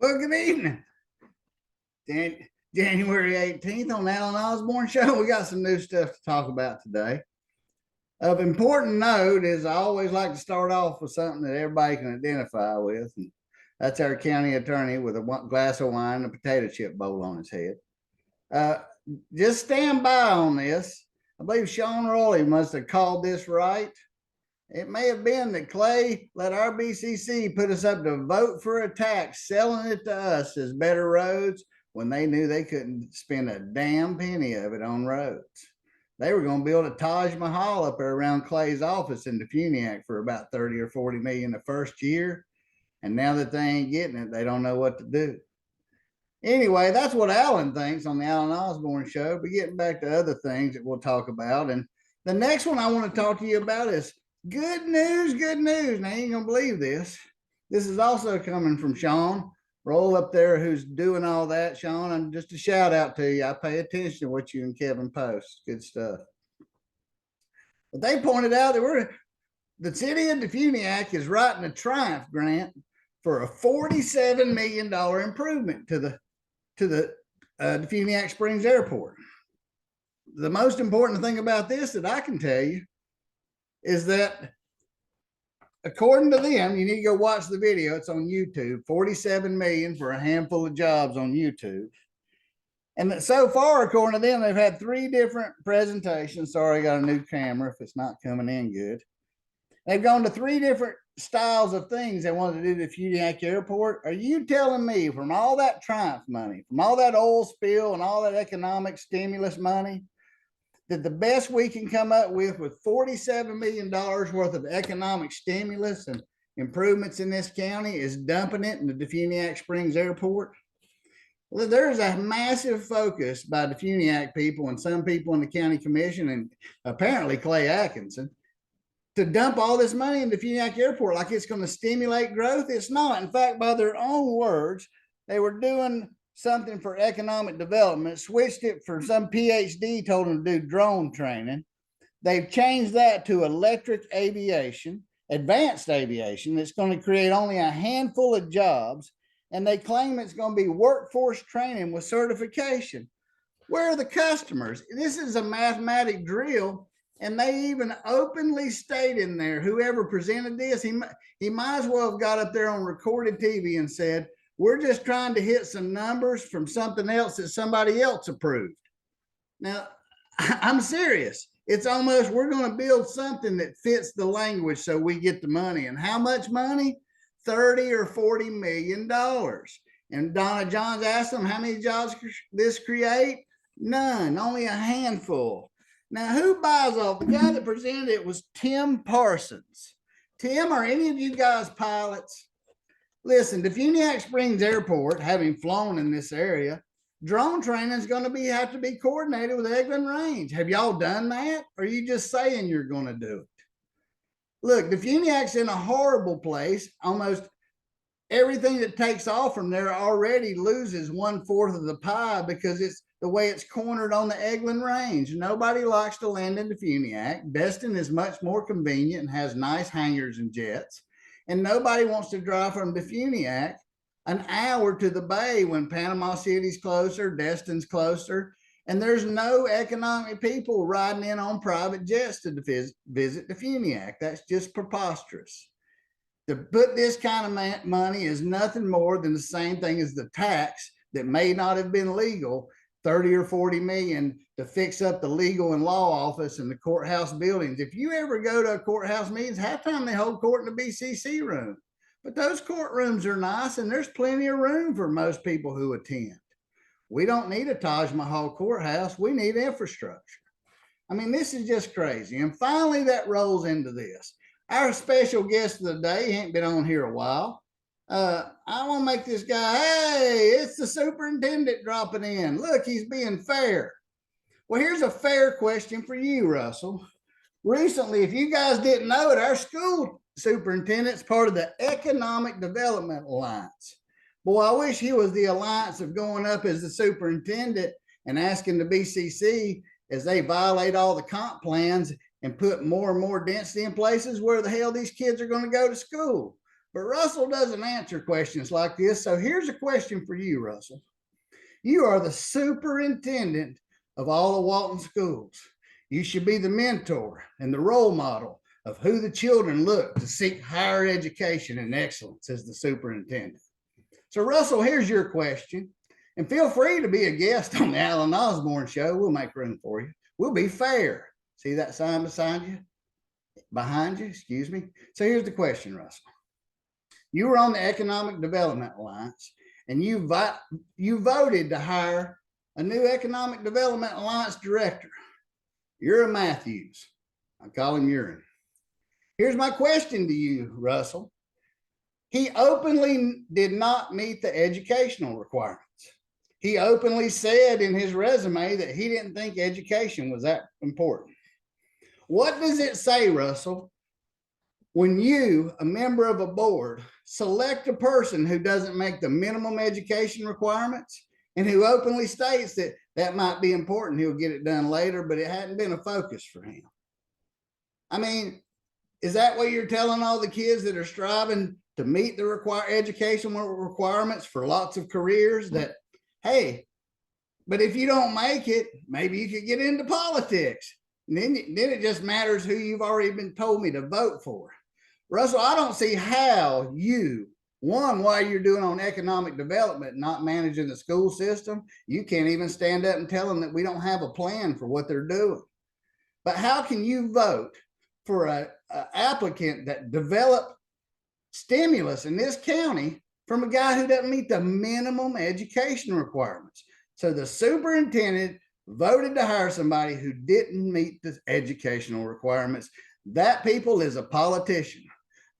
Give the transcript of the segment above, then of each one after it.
Well, good evening. January 18th on the Alan Osborne Show. We got some new stuff to talk about today. Of important note is I always like to start off with something that everybody can identify with. And that's our county attorney with a glass of wine and a potato chip bowl on his head. Just stand by on this. I believe Sean Rowley must have called this right. It may have been that Clay let our BCC put us up to vote for a tax, selling it to us as better roads when they knew they couldn't spend a damn penny of it on roads. They were going to build a Taj Mahal up there around Clay's office in Defuniak for about 30 or 40 million the first year. And now that they ain't getting it, they don't know what to do. Anyway, that's what Alan thinks on the Alan Osborne Show. But getting back to other things that we'll talk about. And the next one I want to talk to you about is good news, good news. Now, you ain't going to believe this. This is also coming from Sean. Roll up there who's doing all that, Sean. And just a shout out to you. I pay attention to what you and Kevin post. Good stuff. But they pointed out that the city of Defuniak is writing a Triumph grant for a $47 million improvement to the Defuniak Springs Airport. The most important thing about this that I can tell you is that according to them, you need to go watch the video. It's on YouTube. 47 million for a handful of jobs on YouTube. And so far, according to them, they've had 3 different presentations. Sorry, I got a new camera if it's not coming in good. They've gone to 3 different styles of things they wanted to do to Defuniak Airport. Are you telling me from all that Triumph money, from all that oil spill and all that economic stimulus money, that the best we can come up with $47 million worth of economic stimulus and improvements in this county is dumping it in the Defuniak Springs Airport? Well, there's a massive focus by Defuniak people and some people in the county commission and apparently Clay Atkinson to dump all this money in Defuniak Airport like it's going to stimulate growth. It's not. In fact, by their own words, they were doing something for economic development, switched it for some PhD, told them to do drone training. They've changed that to electric aviation, advanced aviation. That's going to create only a handful of jobs. And they claim it's going to be workforce training with certification. Where are the customers? This is a mathematic drill. And they even openly state in there, whoever presented this, he might as well have got up there on recorded TV and said, we're just trying to hit some numbers from something else that somebody else approved. Now, I'm serious. It's almost, we're going to build something that fits the language so we get the money. And how much money? 30 or 40 million dollars. And Donna Johns asked them, how many jobs this create? None, only a handful. Now, who buys off? The guy that presented it was Tim Parsons. Tim, are any of you guys pilots? Listen, Defuniak Springs Airport, having flown in this area, drone training is going to have to be coordinated with Eglin Range. Have y'all done that? Or are you just saying you're going to do it? Look, Defuniak's in a horrible place. Almost everything that takes off from there already loses 1/4 of the pie because it's the way it's cornered on the Eglin Range. Nobody likes to land in Defuniak. Destin is much more convenient and has nice hangars and jets. And nobody wants to drive from Defuniak an hour to the bay when Panama City's closer, Destin's closer, and there's no economic people riding in on private jets to visit Defuniak. That's just preposterous. To put this kind of money is nothing more than the same thing as the tax that may not have been legal, 30 or 40 million to fix up the legal and law office and the courthouse buildings. If you ever go to a courthouse meetings, half the time they hold court in the BCC room. But those courtrooms are nice and there's plenty of room for most people who attend. We don't need a Taj Mahal courthouse. We need infrastructure. I mean, this is just crazy. And finally, that rolls into this. Our special guest of the day, he ain't been on here a while. I want to make this guy, hey, it's the superintendent dropping in. Look, he's being fair. Well, here's a fair question for you, Russell. Recently, if you guys didn't know it, our school superintendent's part of the Economic Development Alliance. Boy, I wish he was the alliance of going up as the superintendent and asking the BCC as they violate all the comp plans and put more and more density in places where the hell these kids are going to go to school. But Russell doesn't answer questions like this. So here's a question for you, Russell. You are the superintendent of all the Walton schools. You should be the mentor and the role model of who the children look to seek higher education and excellence as the superintendent. So Russell, here's your question. And feel free to be a guest on the Alan Osborne Show. We'll make room for you. We'll be fair. See that sign beside you? Behind you, excuse me. So here's the question, Russell. You were on the Economic Development Alliance, and you voted to hire a new Economic Development Alliance director, Ura Matthews. I call him Urine. Here's my question to you, Russell. He openly did not meet the educational requirements. He openly said in his resume that he didn't think education was that important. What does it say, Russell, when you, a member of a board, select a person who doesn't make the minimum education requirements and who openly states that that might be important, he'll get it done later, but it hadn't been a focus for him? I mean, is that what you're telling all the kids that are striving to meet the educational requirements for lots of careers that, hey, but if you don't make it, maybe you could get into politics. And then it just matters who you've already been told me to vote for. Russell, I don't see how you, one, why you're doing on economic development, not managing the school system. You can't even stand up and tell them that we don't have a plan for what they're doing. But how can you vote for an applicant that developed stimulus in this county from a guy who doesn't meet the minimum education requirements? So the superintendent voted to hire somebody who didn't meet the educational requirements. That, people, is a politician,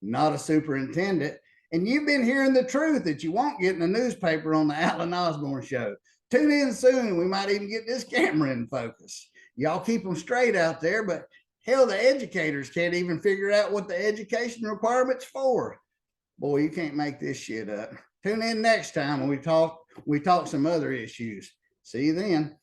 not a superintendent. And you've been hearing the truth that you won't get in the newspaper on the Alan Osborne Show. Tune in soon. We might even get this camera in focus. Y'all keep them straight out there, but hell, the educators can't even figure out what the education requirements for. Boy, you can't make this shit up. Tune in next time when we talk some other issues. See you then.